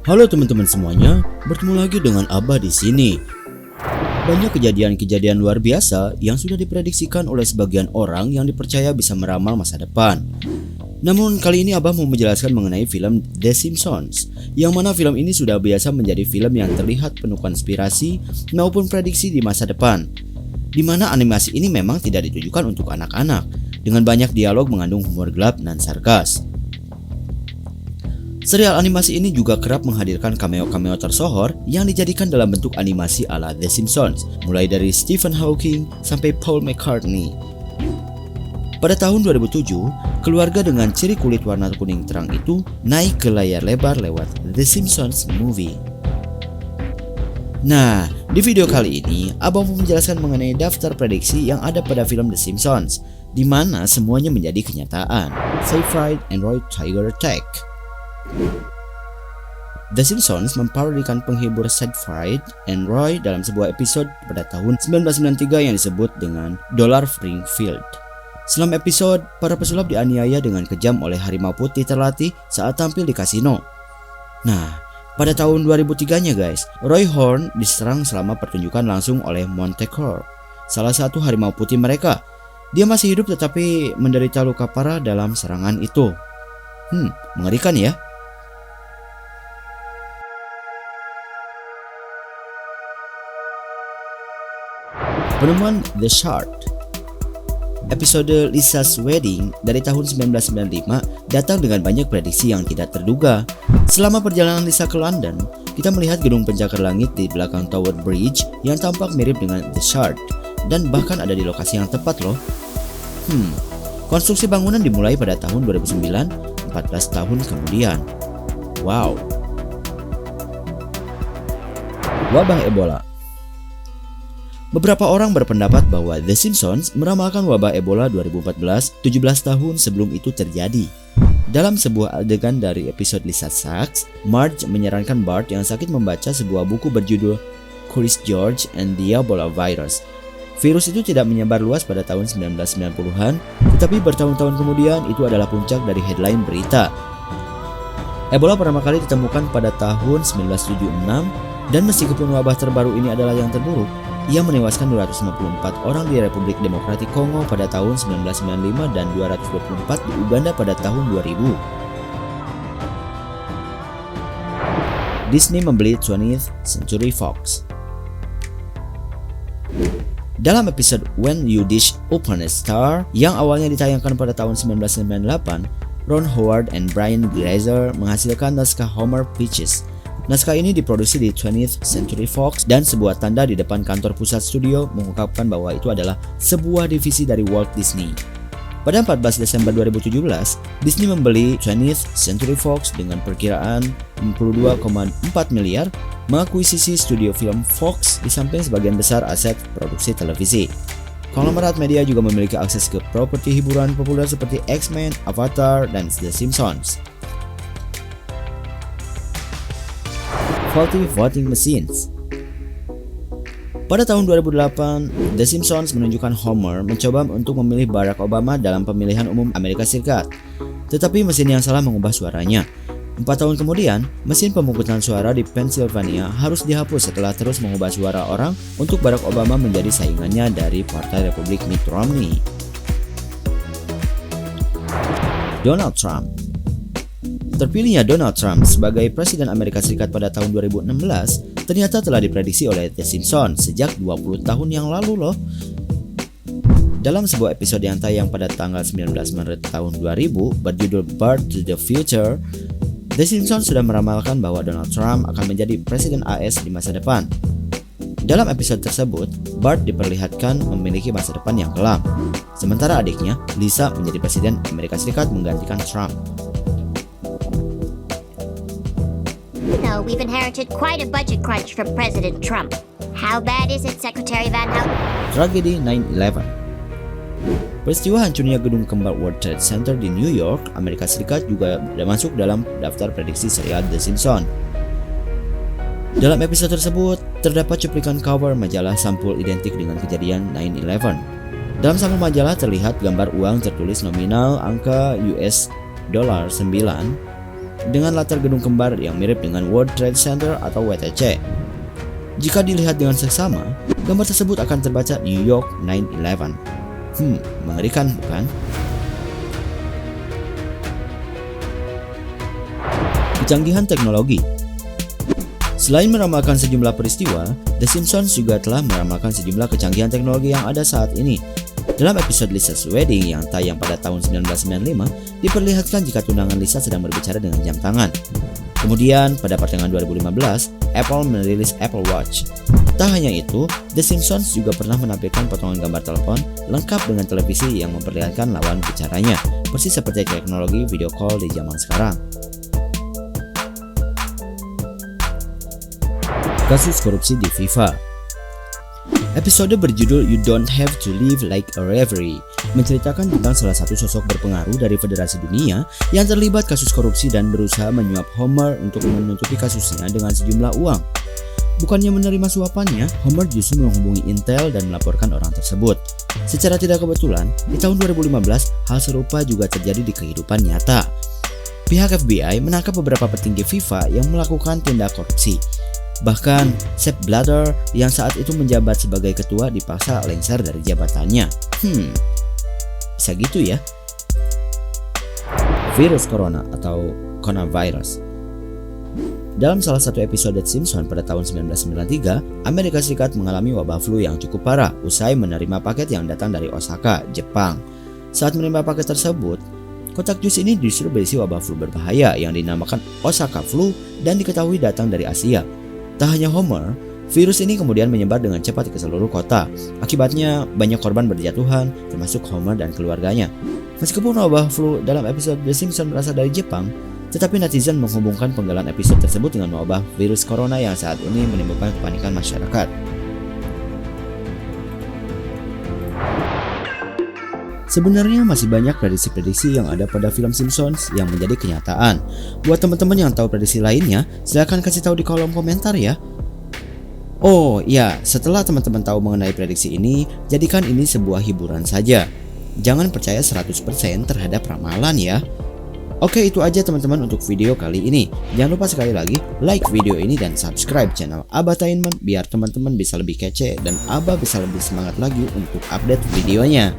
Halo teman-teman semuanya, bertemu lagi dengan Abah di sini. Banyak kejadian-kejadian luar biasa yang sudah diprediksikan oleh sebagian orang yang dipercaya bisa meramal masa depan. Namun kali ini Abah mau menjelaskan mengenai film The Simpsons, yang mana film ini sudah biasa menjadi film yang terlihat penuh konspirasi maupun prediksi di masa depan. Di mana animasi ini memang tidak ditujukan untuk anak-anak, dengan banyak dialog mengandung humor gelap dan sarkas. Serial animasi ini juga kerap menghadirkan cameo-cameo tersohor yang dijadikan dalam bentuk animasi ala The Simpsons, mulai dari Stephen Hawking sampai Paul McCartney. Pada tahun 2007, keluarga dengan ciri kulit warna kuning terang itu naik ke layar lebar lewat The Simpsons Movie. Nah, di video kali ini, Abang mau menjelaskan mengenai daftar prediksi yang ada pada film The Simpsons, di mana semuanya menjadi kenyataan. Seyfried and Roy Tiger Attack. The Simpsons memparodikan penghibur Seyfried and Roy dalam sebuah episode pada tahun 1993 yang disebut dengan Dollar Springfield. Selama episode, para pesulap dianiaya dengan kejam oleh harimau putih terlatih saat tampil di kasino. Nah, pada tahun 2003-nya guys, Roy Horn diserang selama pertunjukan langsung oleh Montecore, salah satu harimau putih mereka. Dia masih hidup tetapi menderita luka parah dalam serangan itu. Mengerikan ya. Penemuan The Shard. Episode Lisa's Wedding dari tahun 1995 datang dengan banyak prediksi yang tidak terduga. Selama perjalanan Lisa ke London, kita melihat gedung pencakar langit di belakang Tower Bridge yang tampak mirip dengan The Shard, dan bahkan ada di lokasi yang tepat loh. Konstruksi bangunan dimulai pada tahun 2009, 14 tahun kemudian. Wow. Wabah Ebola. Beberapa orang berpendapat bahwa The Simpsons meramalkan wabah Ebola 2014, 17 tahun sebelum itu terjadi. Dalam sebuah adegan dari episode Lisa Sucks, Marge menyarankan Bart yang sakit membaca sebuah buku berjudul Curious George and the Ebola Virus. Virus itu tidak menyebar luas pada tahun 1990-an, tetapi bertahun-tahun kemudian itu adalah puncak dari headline berita. Ebola pertama kali ditemukan pada tahun 1976, dan meskipun wabah terbaru ini adalah yang terburuk, ia menewaskan 254 orang di Republik Demokratik Kongo pada tahun 1995 dan 224 di Uganda pada tahun 2000. Disney membeli 20th Century Fox. Dalam episode When You Dish Open a Star yang awalnya ditayangkan pada tahun 1998, Ron Howard and Brian Grazer menghasilkan naskah Homer Pitches. Naskah ini diproduksi di 20th Century Fox, dan sebuah tanda di depan kantor pusat studio mengungkapkan bahwa itu adalah sebuah divisi dari Walt Disney. Pada 14 Desember 2017, Disney membeli 20th Century Fox dengan perkiraan 62,4 miliar, mengakuisisi studio film Fox di samping sebagian besar aset produksi televisi. Konglomerat media juga memiliki akses ke properti hiburan populer seperti X-Men, Avatar, dan The Simpsons. Faulty voting machines. Pada tahun 2008, The Simpsons menunjukkan Homer mencoba untuk memilih Barack Obama dalam pemilihan umum Amerika Serikat. Tetapi mesin yang salah mengubah suaranya. 4 tahun kemudian, mesin pemungutan suara di Pennsylvania harus dihapus setelah terus mengubah suara orang untuk Barack Obama menjadi saingannya dari Partai Republik Mitt Romney. Donald Trump. Terpilihnya Donald Trump sebagai Presiden Amerika Serikat pada tahun 2016 ternyata telah diprediksi oleh The Simpsons sejak 20 tahun yang lalu loh. Dalam sebuah episode yang tayang pada tanggal 19 Maret tahun 2000 berjudul Bart to the Future, The Simpsons sudah meramalkan bahwa Donald Trump akan menjadi Presiden AS di masa depan. Dalam episode tersebut, Bart diperlihatkan memiliki masa depan yang kelam, sementara adiknya, Lisa, menjadi Presiden Amerika Serikat menggantikan Trump. We've inherited quite a budget crunch from President Trump. How bad is it, Secretary Van Houten? Tragedi 9/11. Peristiwa hancurnya gedung kembar World Trade Center di New York, Amerika Serikat juga masuk dalam daftar prediksi serial The Simpsons. Dalam episode tersebut, terdapat cuplikan cover majalah sampul identik dengan kejadian 9/11. Dalam sampul majalah terlihat gambar uang tertulis nominal angka US $9 dengan latar gedung kembar yang mirip dengan World Trade Center atau WTC. Jika dilihat dengan seksama, gambar tersebut akan terbaca New York 9/11. Mengerikan bukan? Kecanggihan teknologi. Selain meramalkan sejumlah peristiwa, The Simpsons juga telah meramalkan sejumlah kecanggihan teknologi yang ada saat ini. Dalam episode Lisa's Wedding yang tayang pada tahun 1995, diperlihatkan jika tunangan Lisa sedang berbicara dengan jam tangan. Kemudian, pada pertengahan 2015, Apple merilis Apple Watch. Tak hanya itu, The Simpsons juga pernah menampilkan potongan gambar telepon lengkap dengan televisi yang memperlihatkan lawan bicaranya, persis seperti teknologi video call di zaman sekarang. Kasus korupsi di FIFA. Episode berjudul You Don't Have to Live Like a Referee menceritakan tentang salah satu sosok berpengaruh dari Federasi Dunia yang terlibat kasus korupsi dan berusaha menyuap Homer untuk menutupi kasusnya dengan sejumlah uang. Bukannya menerima suapannya, Homer justru menghubungi Intel dan melaporkan orang tersebut. Secara tidak kebetulan, di tahun 2015, hal serupa juga terjadi di kehidupan nyata. Pihak FBI menangkap beberapa petinggi FIFA yang melakukan tindak korupsi. Bahkan, Sepp Blatter yang saat itu menjabat sebagai ketua dipaksa lengser dari jabatannya. Bisa gitu ya? Virus Corona atau coronavirus. Dalam salah satu episode The Simpsons pada tahun 1993, Amerika Serikat mengalami wabah flu yang cukup parah usai menerima paket yang datang dari Osaka, Jepang. Saat menerima paket tersebut, kotak jus ini justru berisi wabah flu berbahaya yang dinamakan Osaka Flu dan diketahui datang dari Asia. Tak hanya Homer, virus ini kemudian menyebar dengan cepat ke seluruh kota. Akibatnya, banyak korban berjatuhan, termasuk Homer dan keluarganya. Meskipun wabah flu dalam episode The Simpsons berasal dari Jepang, tetapi netizen menghubungkan penggalan episode tersebut dengan wabah virus corona yang saat ini menimbulkan kepanikan masyarakat. Sebenarnya masih banyak prediksi-prediksi yang ada pada film Simpsons yang menjadi kenyataan. Buat teman-teman yang tahu prediksi lainnya, silahkan kasih tahu di kolom komentar ya. Oh ya, setelah teman-teman tahu mengenai prediksi ini, jadikan ini sebuah hiburan saja. Jangan percaya 100% terhadap ramalan ya. Oke, itu aja teman-teman untuk video kali ini. Jangan lupa sekali lagi like video ini dan subscribe channel Abatainment biar teman-teman bisa lebih kece dan Abah bisa lebih semangat lagi untuk update videonya.